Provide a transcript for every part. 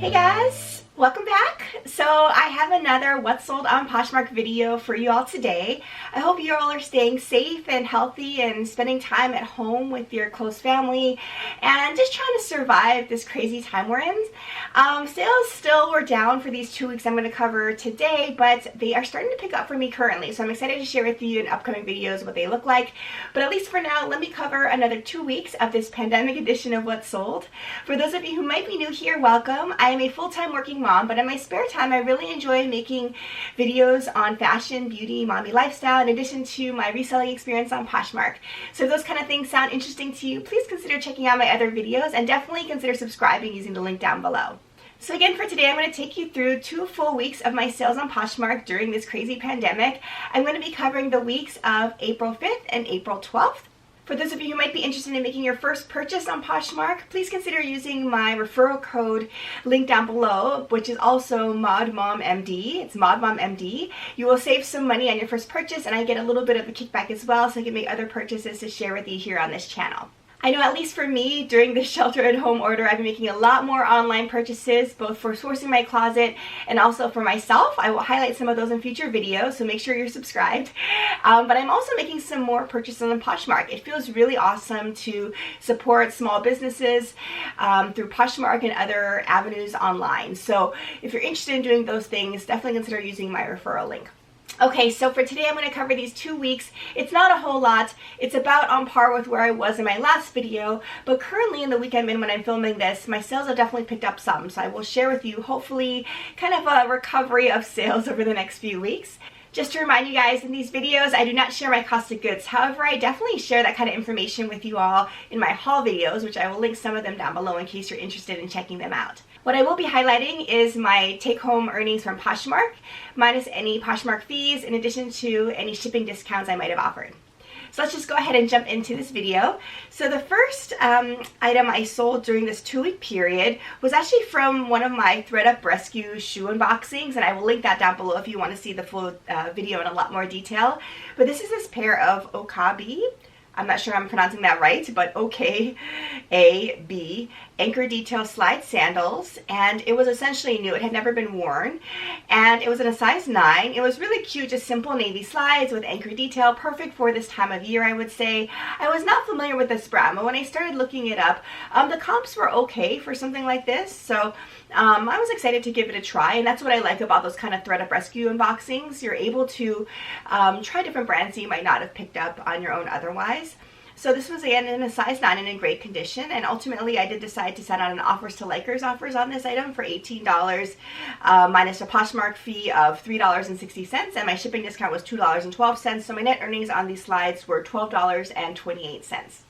Hey guys, welcome back. So I have another What's Sold on Poshmark video for you all today. I hope you all are staying safe and healthy and spending time at home with your close family and just trying to survive this crazy time we're in. Sales still were down for these 2 weeks I'm going to cover today, but they are starting to pick up for me currently. So I'm excited to share with you in upcoming videos what they look like. But at least for now, let me cover another 2 weeks of this pandemic edition of What's Sold. For those of you who might be new here, welcome. I am a full-time working mom, but in my spare time I really enjoy making videos on fashion, beauty, mommy lifestyle, in addition to my reselling experience on Poshmark. So if those kind of things sound interesting to you, please consider checking out my other videos and definitely consider subscribing using the link down below. So again, for today, I'm going to take you through 2 full weeks of my sales on Poshmark during this crazy pandemic. I'm going to be covering the weeks of April 5th and April 12th. For those of you who might be interested in making your first purchase on Poshmark, please consider using my referral code link down below, which is also MODMOMMD. It's MODMOMMD. You will save some money on your first purchase, and I get a little bit of a kickback as well, so I can make other purchases to share with you here on this channel. I know, at least for me, during this shelter-at-home order, I've been making a lot more online purchases, both for sourcing my closet and also for myself. I will highlight some of those in future videos, so make sure you're subscribed. But I'm also making some more purchases on Poshmark. It feels really awesome to support small businesses through Poshmark and other avenues online. So if you're interested in doing those things, definitely consider using my referral link. Okay, so for today I'm going to cover these 2 weeks. It's not a whole lot. It's about on par with where I was in my last video, but currently in the week I'm in when I'm filming this, my sales have definitely picked up some. So I will share with you, hopefully, kind of a recovery of sales over the next few weeks. Just to remind you guys, in these videos, I do not share my cost of goods. However, I definitely share that kind of information with you all in my haul videos, which I will link some of them down below in case you're interested in checking them out. What I will be highlighting is my take-home earnings from Poshmark, minus any Poshmark fees, in addition to any shipping discounts I might have offered. So let's just go ahead and jump into this video. So the first item I sold during this 2-week period was actually from one of my ThredUp Rescue shoe unboxings, and I will link that down below if you want to see the full video in a lot more detail. But this is this pair of Okabi. I'm not sure I'm pronouncing that right, but O-K-A-B anchor detail slide sandals, and it was essentially new. It had never been worn, and it was in a size 9. It was really cute, just simple navy slides with anchor detail, perfect for this time of year, I would say. I was not familiar with this brand, but when I started looking it up, the comps were okay for something like this, so I was excited to give it a try, and that's what I like about those kind of ThredUp Rescue unboxings. You're able to try different brands that you might not have picked up on your own otherwise. So this was again in a size 9 and in great condition, and ultimately I did decide to send out an offers to likers offers on this item for $18 minus a Poshmark fee of $3.60, and my shipping discount was $2.12, so my net earnings on these slides were $12.28.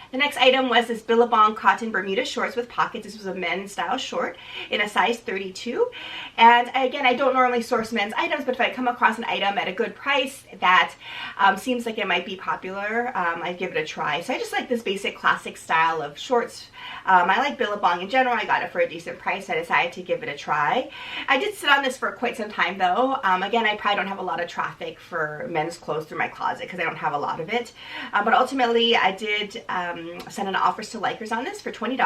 The next item was this Billabong cotton Bermuda shorts with pockets. This was a men's style short in a size 32. And again, I don't normally source men's items, but if I come across an item at a good price that seems like it might be popular, I'd give it a try. So I just like this basic classic style of shorts. I like Billabong in general. I got it for a decent price. I decided to give it a try. I did sit on this for quite some time though. Again, I probably don't have a lot of traffic for men's clothes through my closet because I don't have a lot of it. But ultimately, I did send an offers to likers on this for $20.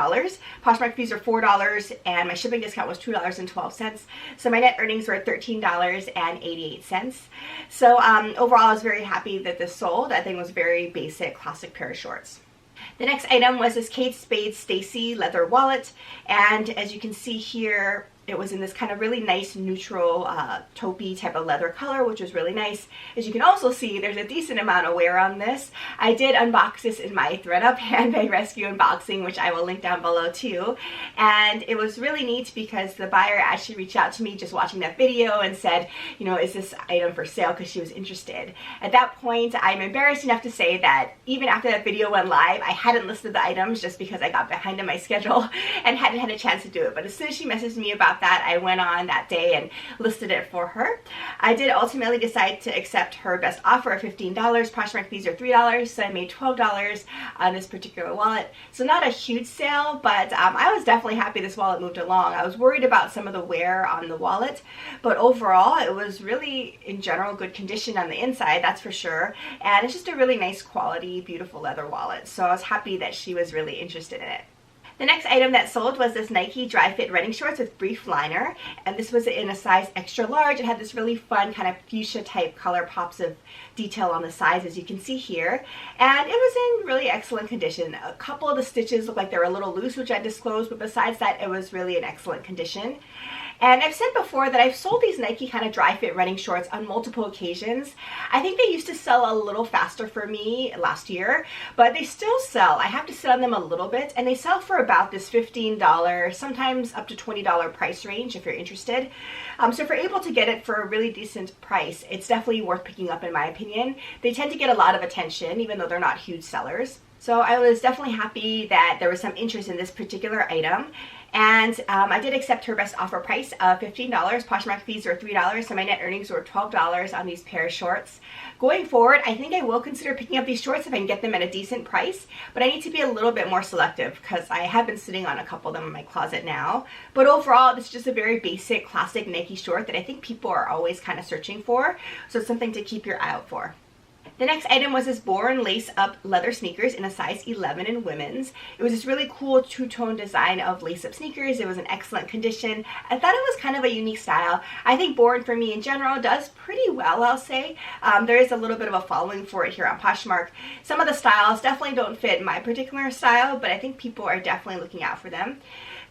Poshmark fees are $4, and my shipping discount was $2.12. So my net earnings were $13.88. So overall, I was very happy that this sold. I think it was a very basic, classic pair of shorts. The next item was this Kate Spade Stacy leather wallet, and as you can see here, it was in this kind of really nice neutral taupey type of leather color, which was really nice. As you can also see, there's a decent amount of wear on this. I did unbox this in my ThredUp handbag rescue unboxing, which I will link down below too. And it was really neat because the buyer actually reached out to me just watching that video and said, you know, is this item for sale, because she was interested. At that point, I'm embarrassed enough to say that even after that video went live, I hadn't listed the items just because I got behind in my schedule and hadn't had a chance to do it. But as soon as she messaged me about that, I went on that day and listed it for her. I did ultimately decide to accept her best offer of $15. Poshmark fees are $3, so I made $12 on this particular wallet. So not a huge sale, but I was definitely happy this wallet moved along. I was worried about some of the wear on the wallet, but overall it was really, in general, good condition on the inside, that's for sure. And it's just a really nice quality, beautiful leather wallet. So I was happy that she was really interested in it. The next item that sold was this Nike Dry Fit running shorts with brief liner, and this was in a size extra large. It had this really fun kind of fuchsia type color pops of detail on the sides, as you can see here, and it was in really excellent condition. A couple of the stitches looked like they were a little loose, which I disclosed, but besides that, it was really in excellent condition. And I've said before that I've sold these Nike kind of dry fit running shorts on multiple occasions. I think they used to sell a little faster for me last year, but they still sell. I have to sit on them a little bit, and they sell for about this $15, sometimes up to $20 price range if you're interested. So if you're able to get it for a really decent price, it's definitely worth picking up in my opinion. They tend to get a lot of attention, even though they're not huge sellers. So I was definitely happy that there was some interest in this particular item. And I did accept her best offer price of $15. Poshmark fees were $3, so my net earnings were $12 on these pair of shorts. Going forward, I think I will consider picking up these shorts if I can get them at a decent price, but I need to be a little bit more selective because I have been sitting on a couple of them in my closet now. But overall, this is just a very basic, classic Nike short that I think people are always kind of searching for, so it's something to keep your eye out for. The next item was this Born lace-up leather sneakers in a size 11 in women's. It was this really cool two-tone design of lace-up sneakers. It was in excellent condition. I thought it was kind of a unique style. I think Born, for me in general, does pretty well, I'll say. There is a little bit of a following for it here on Poshmark. Some of the styles definitely don't fit my particular style, but I think people are definitely looking out for them.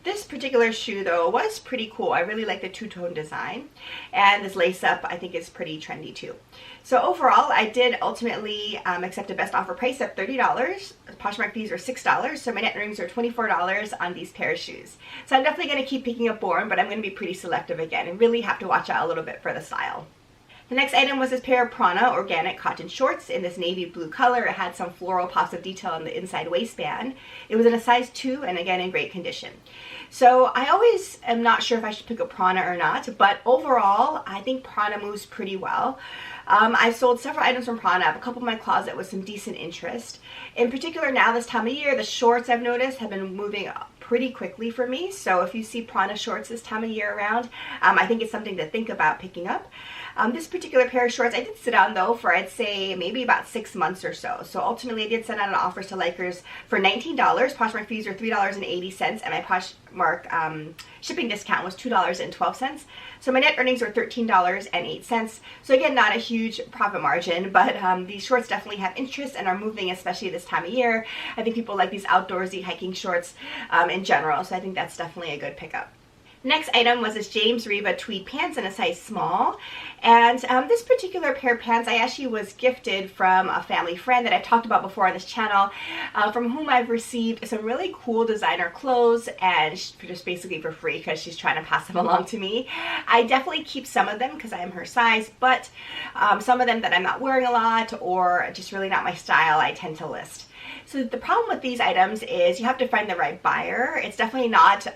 This particular shoe, though, was pretty cool. I really like the two-tone design, and this lace-up I think is pretty trendy too. So overall, I did ultimately accept a best offer price of $30. Poshmark fees were $6, so my net earnings are $24 on these pair of shoes. So I'm definitely going to keep picking up Born, but I'm going to be pretty selective again and really have to watch out a little bit for the style. The next item was this pair of Prana organic cotton shorts in this navy blue color. It had some floral pops of detail on the inside waistband. It was in a size 2 and again in great condition. So I always am not sure if I should pick up Prana or not, but overall I think Prana moves pretty well. I sold several items from Prana. I have a couple in my closet with some decent interest. In particular, now this time of year, the shorts I've noticed have been moving pretty quickly for me. So if you see Prana shorts this time of year around, I think it's something to think about picking up. This particular pair of shorts I did sit on though for I'd say maybe about 6 months or so. So ultimately I did send out an offer to Likers for $19. Poshmark fees are $3.80 and my Poshmark shipping discount was $2.12. So my net earnings were $13.08. So again, not a huge profit margin, but these shorts definitely have interest and are moving, especially this time of year. I think people like these outdoorsy hiking shorts in general, so I think that's definitely a good pickup. Next item was this James Riva tweed pants in a size small, and this particular pair of pants I actually was gifted from a family friend that I've talked about before on this channel, from whom I've received some really cool designer clothes, and just basically for free because she's trying to pass them along to me. I definitely keep some of them because I am her size, but some of them that I'm not wearing a lot or just really not my style I tend to list. So the problem with these items is you have to find the right buyer. It's definitely not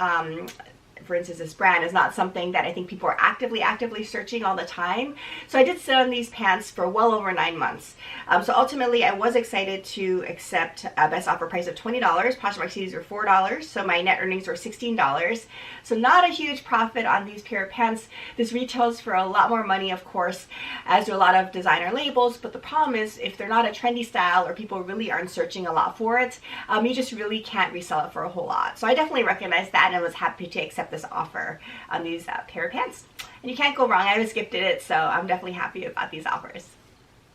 for instance, this brand is not something that I think people are actively searching all the time. So I did sit on these pants for well over 9 months. So ultimately I was excited to accept a best offer price of $20. Poshmark fees were $4, so my net earnings were $16. So not a huge profit on these pair of pants. This retails for a lot more money, of course, as do a lot of designer labels, but the problem is if they're not a trendy style or people really aren't searching a lot for it, you just really can't resell it for a whole lot. So I definitely recognized that and was happy to accept this offer on these pair of pants. And you can't go wrong. I was gifted it, so I'm definitely happy about these offers.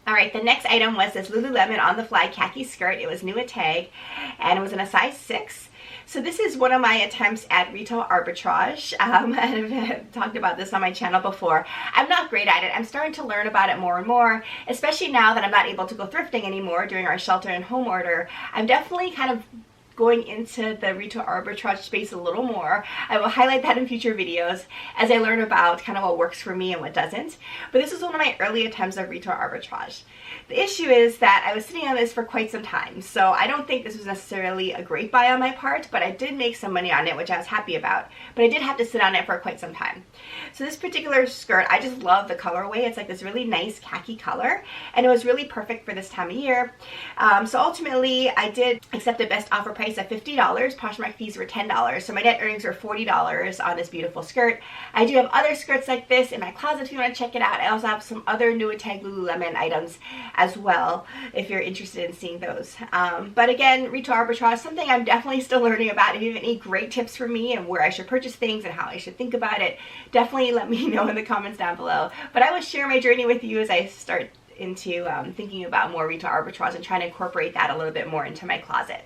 Alright, the next item was this Lululemon on the fly khaki skirt. It was new at tag and it was in a size 6. So this is one of my attempts at retail arbitrage. I've talked about this on my channel before. I'm not great at it. I'm starting to learn about it more and more, especially now that I'm not able to go thrifting anymore during our shelter and home order. I'm definitely kind of going into the retail arbitrage space a little more. I will highlight that in future videos as I learn about kind of what works for me and what doesn't. But this is one of my early attempts of retail arbitrage. The issue is that I was sitting on this for quite some time, so I don't think this was necessarily a great buy on my part, but I did make some money on it, which I was happy about. But I did have to sit on it for quite some time. So this particular skirt, I just love the colorway. It's like this really nice khaki color, and it was really perfect for this time of year. So ultimately, I did accept a best offer price price of $50. Poshmark fees were $10. So my net earnings were $40 on this beautiful skirt. I do have other skirts like this in my closet if you want to check it out. I also have some other new tag Lululemon items as well if you're interested in seeing those. But again, retail arbitrage, something I'm definitely still learning about. If you have any great tips for me and where I should purchase things and how I should think about it, definitely let me know in the comments down below. But I will share my journey with you as I start into thinking about more retail arbitrage and trying to incorporate that a little bit more into my closet.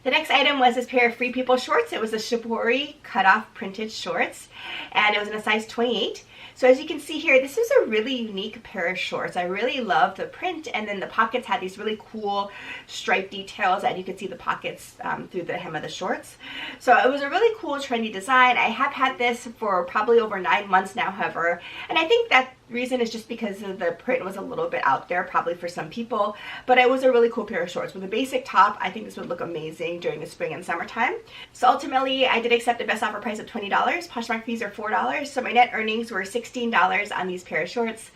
The next item was this pair of Free People shorts. It was a shibori cutoff printed shorts, and it was in a size 28. So as you can see here, this is a really unique pair of shorts. I really love the print, and then the pockets had these really cool stripe details, and you could see the pockets through the hem of the shorts. So it was a really cool, trendy design. I have had this for probably over 9 months now, however, and I think that reason is just because the print was a little bit out there probably for some people, but it was a really cool pair of shorts. With a basic top, I think this would look amazing during the spring and summertime. So ultimately, I did accept a best offer price of $20. Poshmark fees are $4, so my net earnings were $16 on these pair of shorts.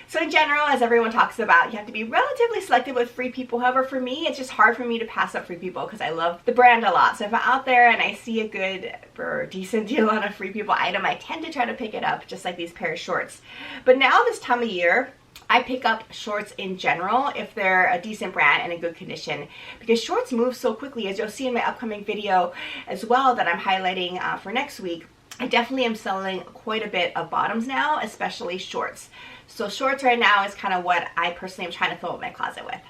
So in general, as everyone talks about, you have to be relatively selective with Free People. However, for me, it's just hard for me to pass up Free People because I love the brand a lot. So if I'm out there and I see a good or decent deal on a Free People item, I tend to try to pick it up, just like these pair of shorts. But now this time of year, I pick up shorts in general if they're a decent brand and in good condition, because shorts move so quickly, as you'll see in my upcoming video as well that I'm highlighting for next week. I definitely am selling quite a bit of bottoms now, especially shorts. So shorts right now is kind of what I personally am trying to fill up my closet with.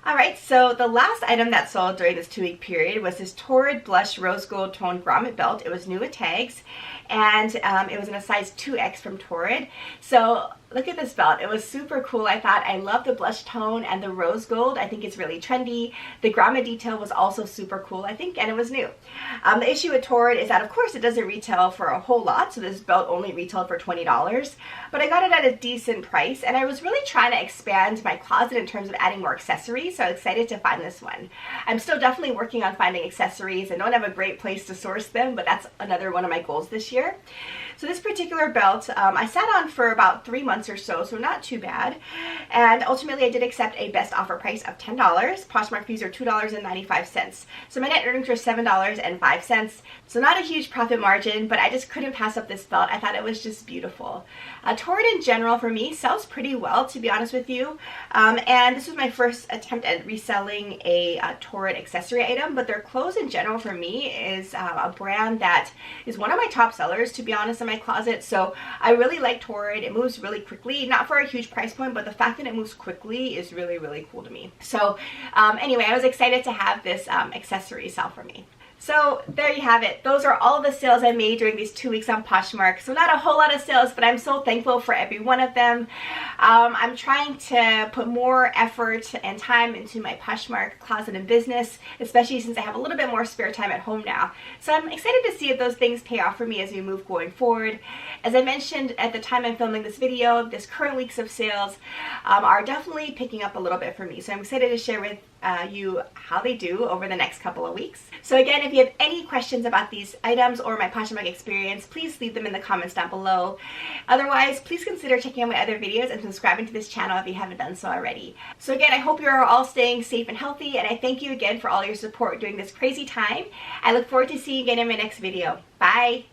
Alright, so the last item that sold during this 2-week period was this Torrid Blush Rose Gold Toned Grommet Belt. It was new with tags, and it was in a size 2X from Torrid. So look at this belt. It was super cool. I thought I love the blush tone and the rose gold. I think it's really trendy. The grommet detail was also super cool, I think, and it was new. The issue with Torrid is that, of course, it doesn't retail for a whole lot, so this belt only retailed for $20, but I got it at a decent price, and I was really trying to expand my closet in terms of adding more accessories, so I'm excited to find this one. I'm still definitely working on finding accessories and don't have a great place to source them, but that's another one of my goals this year. So this particular belt, I sat on for about 3 months or so not too bad. And ultimately, I did accept a best offer price of $10. Poshmark fees are $2.95. So my net earnings were $7.05. So not a huge profit margin, but I just couldn't pass up this belt. I thought it was just beautiful. Torrid in general for me sells pretty well, to be honest with you. And this was my first attempt at reselling a Torrid accessory item, but their clothes in general for me is a brand that is one of my top sellers, to be honest, in my closet. So I really like Torrid. It moves really quickly, not for a huge price point, but the fact that it moves quickly is really, really cool to me. So anyway, I was excited to have this accessory sell for me. So there you have it. Those are all of the sales I made during these 2 weeks on Poshmark. So not a whole lot of sales, but I'm so thankful for every one of them. I'm trying to put more effort and time into my Poshmark closet and business, especially since I have a little bit more spare time at home now. So I'm excited to see if those things pay off for me as we move going forward. As I mentioned at the time I'm filming this video, this current weeks of sales are definitely picking up a little bit for me. So I'm excited to share with you how they do over the next couple of weeks. So again, if you have any questions about these items or my Poshmark experience, please leave them in the comments down below. Otherwise, please consider checking out my other videos and subscribing to this channel if you haven't done so already. So again, I hope you're all staying safe and healthy, and I thank you again for all your support during this crazy time. I look forward to seeing you again in my next video. Bye!